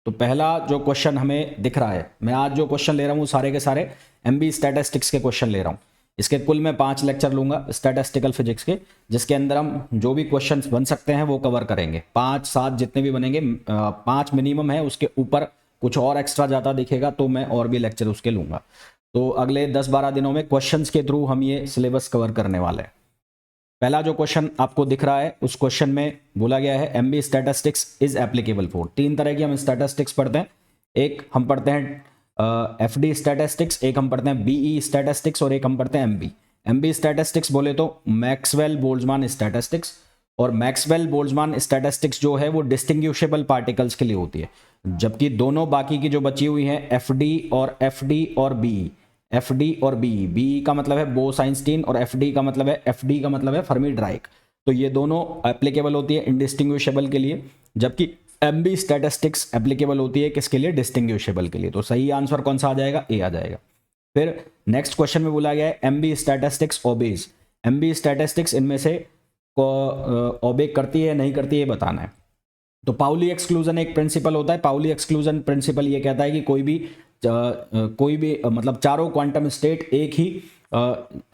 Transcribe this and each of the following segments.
तो पहला जो क्वेश्चन हमें दिख रहा है, मैं आज जो क्वेश्चन ले रहा हूँ सारे के सारे एमबी स्टैटिस्टिक्स के क्वेश्चन ले रहा हूँ। इसके कुल मैं 5 लेक्चर लूंगा स्टैटिस्टिकल फिजिक्स के, जिसके अंदर हम जो भी क्वेश्चन बन सकते हैं वो कवर करेंगे। 5-7 जितने भी बनेंगे, 5 मिनिमम है, उसके ऊपर कुछ और एक्स्ट्रा ज़्यादा दिखेगा तो मैं और भी लेक्चर उसके लूंगा। तो अगले 10-12 दिनों में क्वेश्चंस के थ्रू हम ये सिलेबस कवर करने वाले हैं। पहला जो क्वेश्चन आपको दिख रहा है उस क्वेश्चन में बोला गया है MB statistics is applicable for. 3 तरह की हम स्टैटिस्टिक्स पढ़ते हैं, एक हम पढ़ते हैं एफडी स्टैटिस्टिक्स, एक हम पढ़ते हैं बीई स्टैटिस्टिक्स और एक हम पढ़ते हैं एमबी। एमबी स्टैटिस्टिक्स बोले तो मैक्सवेल बोल्ट्जमान स्टैटिस्टिक्स, और मैक्सवेल बोल्ट्जमान स्टैटिस्टिक्स जो है वो डिस्टिंग्विशेबल पार्टिकल्स के लिए होती है, जबकि दोनों बाकी की जो बची हुई हैं एफडी और बीई, एफडी और बीई, बीई का मतलब है बोस आइंस्टीन और एफडी का मतलब है फर्मी ड्राइक। तो ये दोनों एप्लीकेबल होती है इंडिस्टिंग्विशेबल के लिए, जबकि एमबी स्टैटिस्टिक्स एप्लीकेबल होती है किसके लिए, डिस्टिंग्विशेबल के लिए। तो सही आंसर कौन सा आ जाएगा, ए आ जाएगा। फिर नेक्स्ट क्वेश्चन में बोला गया है MB statistics obeys. MB statistics इनमें से ओबे करती है नहीं करती है बताना है। तो पाउली एक्सक्लूजन एक प्रिंसिपल होता है। पाउली एक्सक्लूजन प्रिंसिपल ये कहता है कि कोई भी मतलब चारों क्वांटम स्टेट एक ही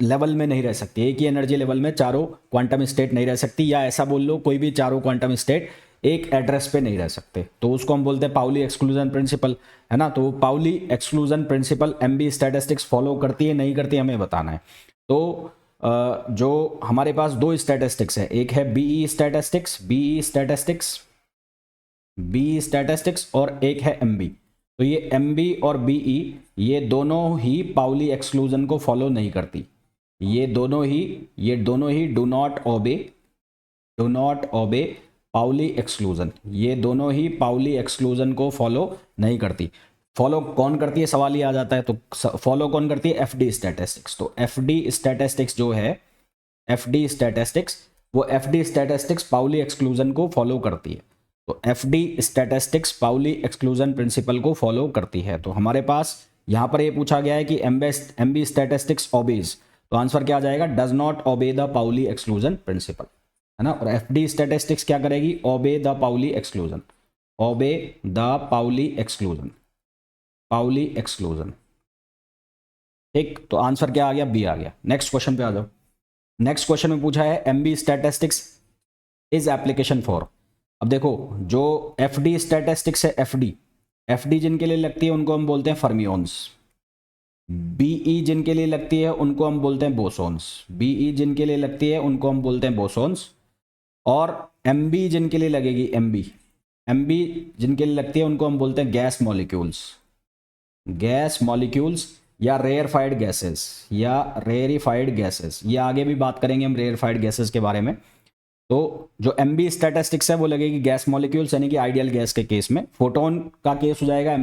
लेवल में नहीं रह सकती, एक ही एनर्जी लेवल में चारों क्वांटम स्टेट नहीं रह सकती, या ऐसा बोल लो कोई भी चारों क्वांटम स्टेट एक एड्रेस पे नहीं रह सकते, तो उसको हम बोलते हैं पाउली एक्सक्लूजन प्रिंसिपल, है ना। तो Pauli exclusion principle MB statistics follow करती है नहीं करती हमें बताना है। तो जो हमारे पास 2 स्टैटिस्टिक्स है, एक है बीई स्टैटिस्टिक्स और एक है एमबी। तो ये एमबी और बीई ये दोनों ही पाउली एक्सक्लूजन को फॉलो नहीं करती, ये दोनों ही do not obey Pauli exclusion, ये दोनों ही पाउली एक्सक्लूजन को फॉलो नहीं करती। फॉलो कौन करती है सवाल ये आ जाता है, तो फॉलो कौन करती है, एफडी स्टैटिस्टिक्स। तो एफडी स्टैटिस्टिक्स जो है, एफडी स्टैटिस्टिक्स पाउली एक्सक्लूजन को फॉलो करती है। तो FD statistics Pauli exclusion principle को फॉलो करती है। तो हमारे पास यहां पर ये पूछा गया है कि एमबी स्टैटिस्टिक्स ओबेज, तो आंसर क्या आ जाएगा, does not obey the Pauli exclusion principle, है ना। और एफडी स्टैटिस्टिक्स क्या करेगी, obey the Pauli exclusion, Pauli exclusion. ठीक, तो आंसर क्या आ गया, बी आ गया। नेक्स्ट क्वेश्चन पे आ जाओ। नेक्स्ट क्वेश्चन में पूछा है MB statistics is application for. अब देखो जो एफडी स्टैटिस्टिक्स है, एफडी जिनके लिए लगती है उनको हम बोलते हैं फर्मियोन्स, बीई जिनके लिए लगती है उनको हम बोलते हैं बोसोन्स, और एमबी जिनके लिए लगेगी, एमबी जिनके लिए लगती है उनको हम बोलते हैं गैस मॉलिक्यूल्स या रेयरफाइड गैसेस, ये आगे भी बात करेंगे हम रेयरफाइड गैसेस के बारे में। तो जो एमबी स्टैटिस्टिक्स है वो लगेगी गैस मॉलिक्यूल्स यानी कि आइडियल गैस के केस में। फोटोन का केस हो जाएगा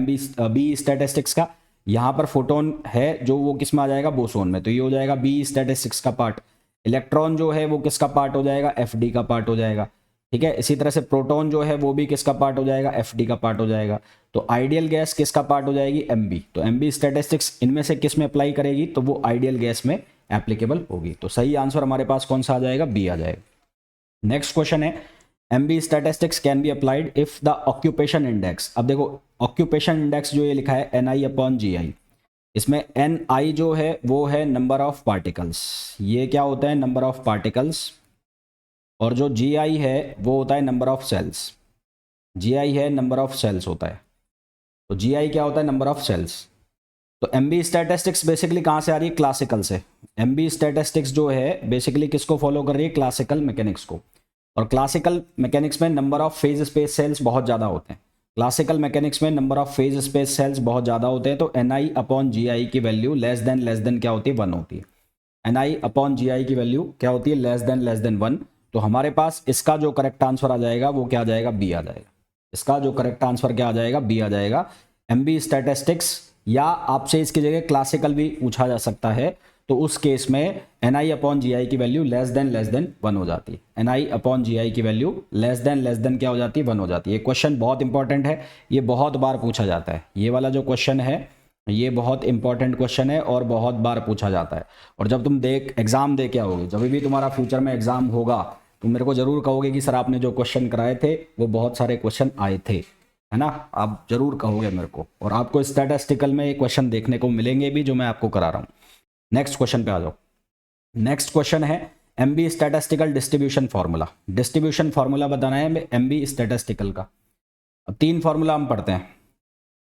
बी स्टैटिस्टिक्स का, यहां पर फोटोन है जो वो किस में आ जाएगा, बोसोन में, तो ये हो जाएगा बी स्टैटिस्टिक्स का पार्ट। इलेक्ट्रॉन जो है वो किसका पार्ट हो जाएगा, एफडी का पार्ट हो जाएगा, ठीक है। इसी तरह से प्रोटॉन जो है वो भी किसका पार्ट हो जाएगा, एफडी का पार्ट हो जाएगा। तो आइडियल गैस किसका पार्ट हो जाएगी, एमबी। तो एमबी स्टैटिस्टिक्स इनमें से किस में अप्लाई करेगी, तो वो आइडियल गैस में एप्लीकेबल होगी। तो सही आंसर हमारे पास कौन सा आ जाएगा, बी आ जाएगा। नेक्स्ट क्वेश्चन है MB statistics can be applied if the occupation index. अब देखो ऑक्यूपेशन इंडेक्स जो ये लिखा है NI/GI, इसमें NI जो है वो है नंबर ऑफ पार्टिकल्स, ये क्या होता है, नंबर ऑफ पार्टिकल्स, और जो GI है वो होता है नंबर ऑफ सेल्स, GI है नंबर ऑफ सेल्स होता है। तो GI क्या होता है, नंबर ऑफ सेल्स। तो एमबी स्टैटिस्टिक्स बेसिकली कहाँ से आ रही है, क्लासिकल से। एमबी स्टैटिस्टिक्स जो है बेसिकली किसको फॉलो कर रही है, क्लासिकल मैकेनिक्स को। और क्लासिकल मैकेनिक्स में number of phase space cells बहुत ज़्यादा होते हैं, तो NI/GI की वैल्यू लेस देन क्या होती है, 1 होती है। NI/GI की वैल्यू क्या होती है, लेस देन 1। तो हमारे पास इसका जो करेक्ट आंसर आ जाएगा वो क्या आ जाएगा, बी आ जाएगा। इसका जो करेक्ट आंसर क्या आ जाएगा, बी आ जाएगा। एमबी स्टैटिस्टिक्स, या आपसे इसकी जगह क्लासिकल भी पूछा जा सकता है, तो उस केस में NI/GI की वैल्यू लेस देन 1 हो जाती है। NI/GI की वैल्यू लेस देन क्या हो जाती है, 1 हो जाती है। ये क्वेश्चन बहुत इंपॉर्टेंट है, ये बहुत बार पूछा जाता है। ये वाला जो क्वेश्चन है ये बहुत इंपॉर्टेंट क्वेश्चन है और बहुत बार पूछा जाता है। और जब तुम एग्जाम दे के आओगे, जब भी तुम्हारा फ्यूचर में एग्जाम होगा, तुम मेरे को जरूर कहोगे कि सर आपने जो क्वेश्चन कराए थे वो बहुत सारे क्वेश्चन आए थे। है ना, आप जरूर कहोगे मेरे को, और आपको स्टैटिस्टिकल में ये क्वेश्चन देखने को मिलेंगे भी जो मैं आपको करा रहा हूँ। नेक्स्ट क्वेश्चन पे आ जाओ। नेक्स्ट क्वेश्चन है MB statistical distribution formula. Distribution formula बताना है एमबी स्टैटिस्टिकल का। अब 3 फार्मूला हम पढ़ते हैं,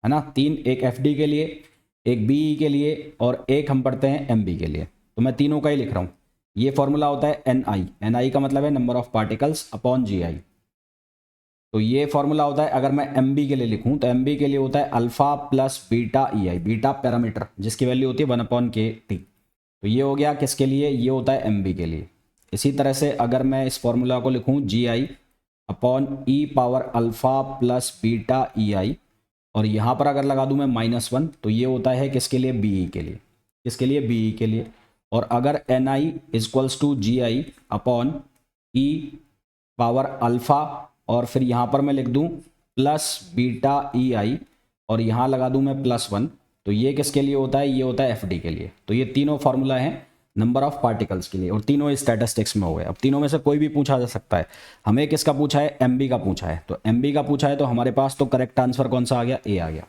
है ना, 3, एक एफडी के लिए, एक बीई के लिए, और एक हम पढ़ते हैं एमबी के लिए। तो मैं तीनों का ही लिख रहा हूँ। ये फार्मूला होता है एनआई, एनआई का मतलब है number of particles upon GI. तो ये फॉर्मूला होता है, अगर मैं एम बी के लिए लिखूं तो एम बी के लिए होता है अल्फा प्लस बीटा ई आई, बीटा पैरामीटर जिसकी वैल्यू होती है 1/k_t। तो ये हो गया किसके लिए, ये होता है एम बी के लिए। इसी तरह से अगर मैं इस फॉर्मूला को लिखूं G I upon E power alpha plus beta E I, और यहाँ पर अगर लगा दूं मैं -1, तो ये होता है किसके लिए, बी ई के लिए। किसके लिए, बी ई के लिए। और अगर N I equals to G I upon E power alpha, और फिर यहाँ पर मैं लिख दूँ प्लस बीटा ई आई, और यहाँ लगा दूँ मैं +1, तो ये किसके लिए होता है, ये होता है एफ डी के लिए। तो ये तीनों फार्मूला हैं नंबर ऑफ पार्टिकल्स के लिए, और तीनों स्टैटिस्टिक्स में हो गए। अब तीनों में से कोई भी पूछा जा सकता है। हमें किसका पूछा है, एम बी का पूछा है। तो एम बी का पूछा है तो हमारे पास तो करेक्ट आंसर कौन सा आ गया, ए आ गया।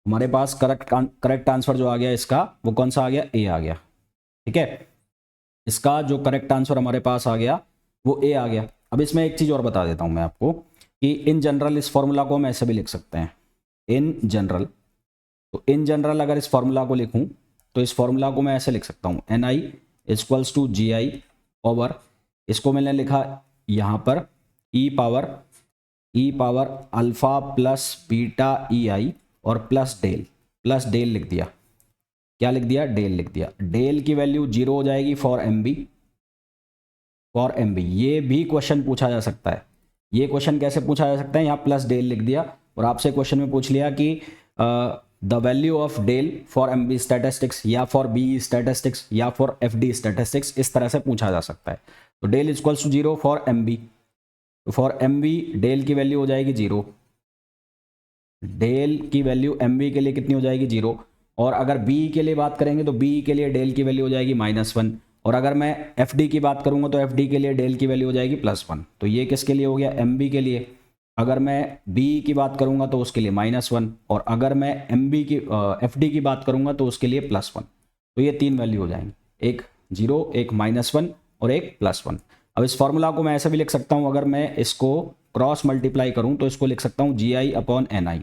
हमारे पास करेक्ट आंसर जो आ गया इसका, वो कौन सा आ गया, ए आ गया। ठीक है, इसका जो करेक्ट आंसर हमारे पास आ गया वो ए आ गया। अब इसमें एक चीज़ और बता देता हूँ मैं आपको कि इन जनरल इस फॉर्मूला को हम ऐसे भी लिख सकते हैं, इन जनरल। तो इन जनरल अगर इस फॉर्मूला को लिखूँ तो इस फॉर्मूला को मैं ऐसे लिख सकता हूँ, N I equals to G I over, इसको मैंने लिखा यहाँ पर E power alpha plus beta E I और प्लस डेल लिख दिया। क्या लिख दिया, डेल लिख दिया। डेल की वैल्यू 0 हो जाएगी for M B, for M B. ये भी क्वेश्चन पूछा जा सकता है। ये क्वेश्चन कैसे पूछा जा सकता है, यहाँ प्लस डेल लिख दिया और आपसे क्वेश्चन में पूछ लिया कि the value of del for M B statistics या फॉर बी स्टैटिस्टिक्स या फॉर एफ डी स्टैटिस्टिक्स, इस तरह से पूछा जा सकता है। तो del equals to 0 for M B, तो फॉर एम बी डेल की वैल्यू हो जाएगी 0। डेल की वैल्यू एम बी के लिए कितनी हो जाएगी, 0। और अगर बी के लिए बात करेंगे तो बी के लिए डेल की वैल्यू हो जाएगी -1। और अगर मैं एफ डी की बात करूंगा तो एफ डी के लिए डेल की वैल्यू हो जाएगी +1। तो ये किसके लिए हो गया, एम बी के लिए। अगर मैं बी की बात करूंगा तो उसके लिए -1, और अगर मैं एम बी की एफ डी की बात करूंगा तो उसके लिए +1। तो ये 3 वैल्यू हो जाएंगी, एक 0, एक -1 और एक +1। अब इस फॉर्मूला को मैं ऐसे भी लिख सकता हूँ, अगर मैं इसको क्रॉस मल्टीप्लाई करूँ तो इसको लिख सकता हूँ G I upon N I,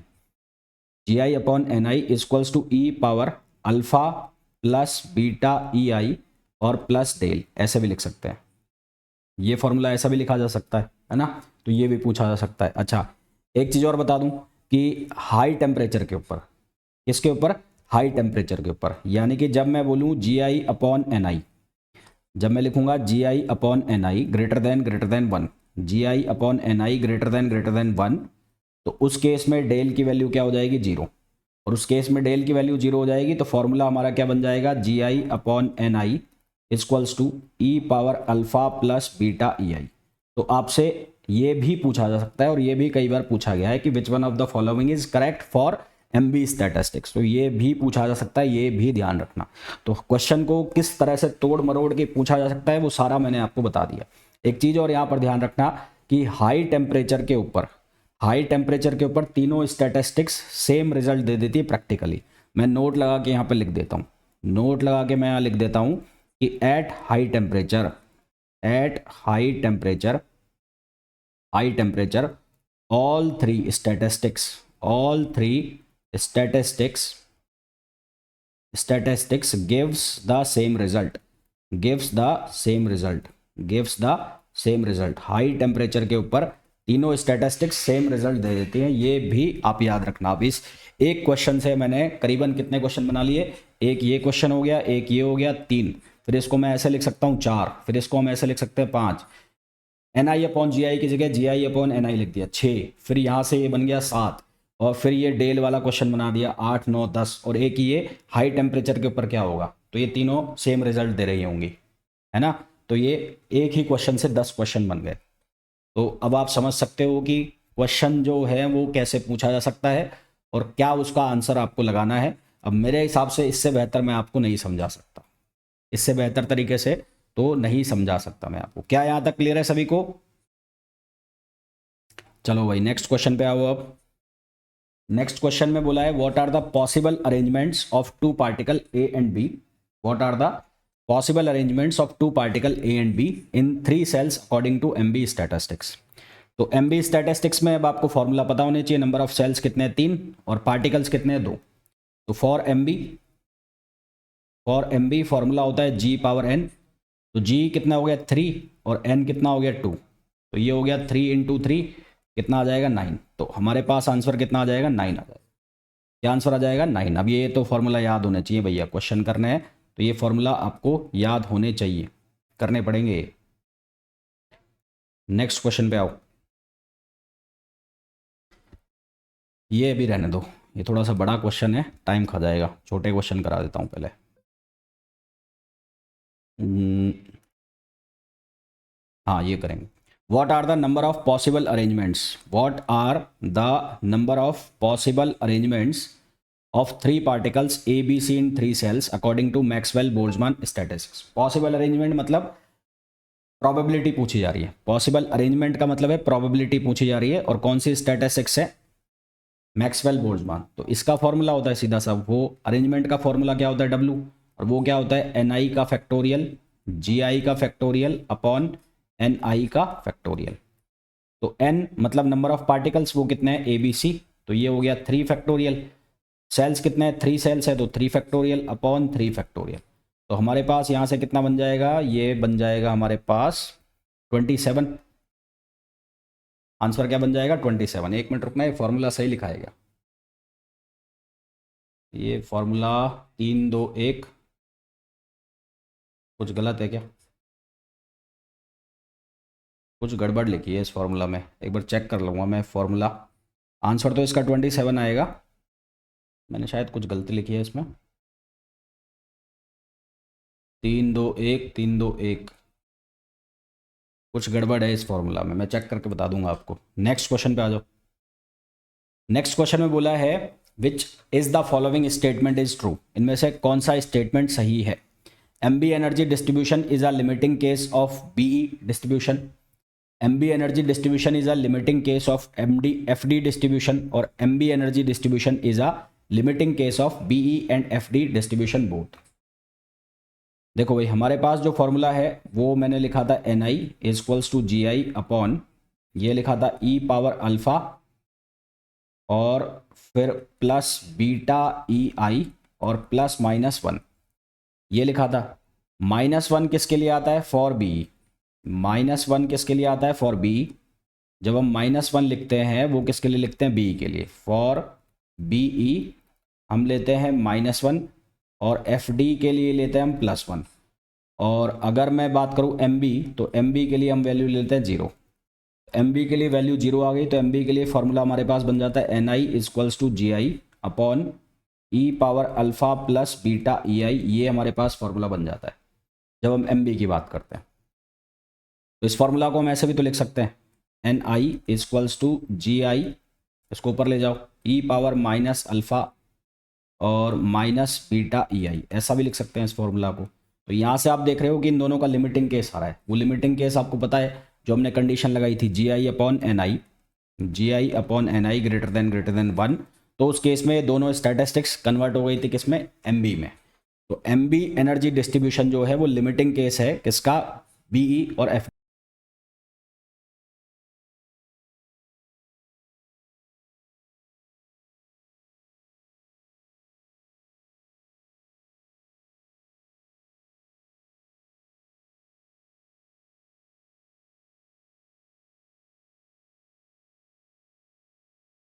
G I upon N I equals to E power alpha plus beta E I और प्लस डेल, ऐसे भी लिख सकते हैं। ये फॉर्मूला ऐसा भी लिखा जा सकता है ना, तो ये भी पूछा जा सकता है। अच्छा, एक चीज़ और बता दूं कि हाई टेम्परेचर के ऊपर, किसके ऊपर, हाई टेम्परेचर के ऊपर, यानी कि जब मैं बोलूँ जी आई अपॉन एन आई, जब मैं लिखूंगा जी I upon N I greater than 1, ji I upon N I greater than 1, तो उस केस में डेल की वैल्यू क्या हो जाएगी, 0। और उस केस में डेल की वैल्यू 0 हो जाएगी तो फॉर्मूला हमारा क्या बन जाएगा, G I upon N I equals to E power alpha plus beta E I. तो आपसे ये भी पूछा जा सकता है, और ये भी कई बार पूछा गया है कि which one of the following is correct for M B statistics. तो ये भी पूछा जा सकता है, ये भी ध्यान रखना। तो क्वेश्चन को किस तरह से तोड़ मरोड़ के पूछा जा सकता है वो सारा मैंने आपको बता दिया। एक चीज़ और यहाँ पर ध्यान रखना कि हाई टेम्परेचर के ऊपर तीनों स्टैटिस्टिक्स सेम रिजल्ट दे देती है प्रैक्टिकली। मैं नोट लगा के यहाँ पर लिख देता हूँ, नोट लगा के मैं यहाँ लिख देता हूँ कि at high temperature all three statistics gives the same result। High temperature के ऊपर तीनों स्टैटिस्टिक्स सेम रिजल्ट दे देती हैं, ये भी आप याद रखना। अब इस एक क्वेश्चन से मैंने करीबन कितने क्वेश्चन बना लिए, एक ये क्वेश्चन हो गया, एक ये हो गया, 3, फिर इसको मैं ऐसे लिख सकता हूँ 4, फिर इसको हम ऐसे लिख सकते हैं 5, एन आई अपॉन जी आई की जगह जी आई अपॉन एन आई लिख दिया 6, फिर यहाँ से ये बन गया 7, और फिर ये डेल वाला क्वेश्चन बना दिया 8, 9, 10, और एक ये हाई टेम्परेचर के ऊपर क्या होगा। तो ये तीनों सेम रिजल्ट दे रही होंगी, है ना। तो ये एक ही क्वेश्चन से 10 क्वेश्चन बन गए। तो अब आप समझ सकते हो कि क्वेश्चन जो है वो कैसे पूछा जा सकता है और क्या उसका आंसर आपको लगाना है। अब मेरे हिसाब से इससे बेहतर मैं आपको नहीं समझा सकता, इससे बेहतर तरीके से तो नहीं समझा सकता मैं आपको। क्या यहां तक क्लियर है सभी को? चलो भाई नेक्स्ट क्वेश्चन पे आओ अब। नेक्स्ट क्वेश्चन में बोला है what are the possible arrangements of two particle A and B, what are the possible arrangements of two particle A and B in 3 cells according to MB statistics. तो MB statistics में अब आपको formula पता होने चाहिए, number of sales कितने हैं 3 और पार्टिकल्स कितने हैं 2। तो फॉर एमबी फॉर्मूला होता है जी पावर एन, तो जी कितना हो गया 3 और एन कितना हो गया 2, तो ये हो गया 3 इंटू 3 कितना आ जाएगा 9। तो हमारे पास आंसर कितना आ जाएगा 9 आ जाएगा। क्या आंसर आ जाएगा 9। अब ये तो फॉर्मूला याद होने चाहिए भैया, क्वेश्चन करने हैं तो ये फॉर्मूला आपको याद होने चाहिए, करने पड़ेंगे। नेक्स्ट क्वेश्चन पे आओ। ये भी रहने दो, ये थोड़ा सा बड़ा क्वेश्चन है, टाइम खा जाएगा, छोटे क्वेश्चन करा देता हूँ पहले। हाँ ये करेंगे। What are the number of possible arrangements? What are the number of possible arrangements of 3 particles A, B, C in 3 cells according to Maxwell-Boltzmann statistics? Possible arrangement मतलब probability पूछी जा रही है, possible arrangement का मतलब है probability पूछी जा रही है, और कौन सी statistics है? Maxwell Boltzmann. तो इसका फॉर्मूला होता है सीधा सा, वो अरेंजमेंट का फॉर्मूला क्या होता है W, और वो क्या होता है NI का फैक्टोरियल GI का फैक्टोरियल अपॉन NI का फैक्टोरियल। तो N मतलब नंबर ऑफ पार्टिकल्स, वो कितने हैं ABC, तो ये हो गया 3 फैक्टोरियल। सेल्स कितने हैं 3 सेल्स है तो 3 फैक्टोरियल अपॉन 3 फैक्टोरियल। तो हमारे पास यहाँ से कितना बन जाएगा, ये बन जाएगा हमारे पास 27। आंसर क्या बन जाएगा 27। एक मिनट रुकना, ये फॉर्मूला सही लिखाएगा। ये फॉर्मूला 3 2 1 कुछ गलत है क्या, कुछ गड़बड़ लिखी है इस फॉर्मूला में, एक बार चेक कर लूँगा मैं फॉर्मूला। आंसर तो इसका 27 आएगा, मैंने शायद कुछ गलती लिखी है इसमें। 3 2 1 कुछ गड़बड़ है इस फॉर्मूला में, मैं चेक करके बता दूंगा आपको। नेक्स्ट क्वेश्चन पे आ जाओ। नेक्स्ट क्वेश्चन में बोला है which is the following statement is true, इनमें से कौन सा स्टेटमेंट सही है। MB energy distribution is a limiting case of BE distribution, MB energy distribution is a limiting case of FD distribution, और MB energy distribution is a limiting case of BE and FD distribution both. देखो भाई हमारे पास जो formula है वो मैंने लिखा था NI equals to GI upon, ये लिखा था E पावर अल्फा और फिर प्लस बीटा EI और प्लस -1, ये लिखा था। -1 किसके लिए आता है फॉर BE, -1 किसके लिए आता है फॉर BE। जब हम -1 लिखते हैं वो किसके लिए लिखते हैं BE के लिए, फॉर BE हम लेते हैं -1 और FD के लिए लेते हैं हम +1। और अगर मैं बात करूं MB तो MB के लिए हम वैल्यू लेते हैं 0। MB के लिए वैल्यू 0 आ गई तो MB के लिए फॉर्मूला हमारे पास बन जाता है NI equals to GI upon E power alpha plus beta EI, ये हमारे पास फॉर्मूला बन जाता है जब हम MB की बात करते हैं। तो इस फॉर्मूला को हम ऐसे भी तो लिख सकते हैं NI इक्वल्स टू GI, इसको ऊपर ले जाओ, E पावर माइनस अल्फा और माइनस बीटा EI, ऐसा भी लिख सकते हैं इस फॉर्मूला को। तो यहाँ से आप देख रहे हो कि इन दोनों का लिमिटिंग केस आ रहा है, वो लिमिटिंग केस आपको पता है जो हमने कंडीशन लगाई थी GI upon NI greater than 1। तो उस केस में दोनों स्टैटिस्टिक्स कन्वर्ट हो गई थी किसमें, MB में। तो MB एनर्जी डिस्ट्रीब्यूशन जो है वो लिमिटिंग केस है किसका, BE और FD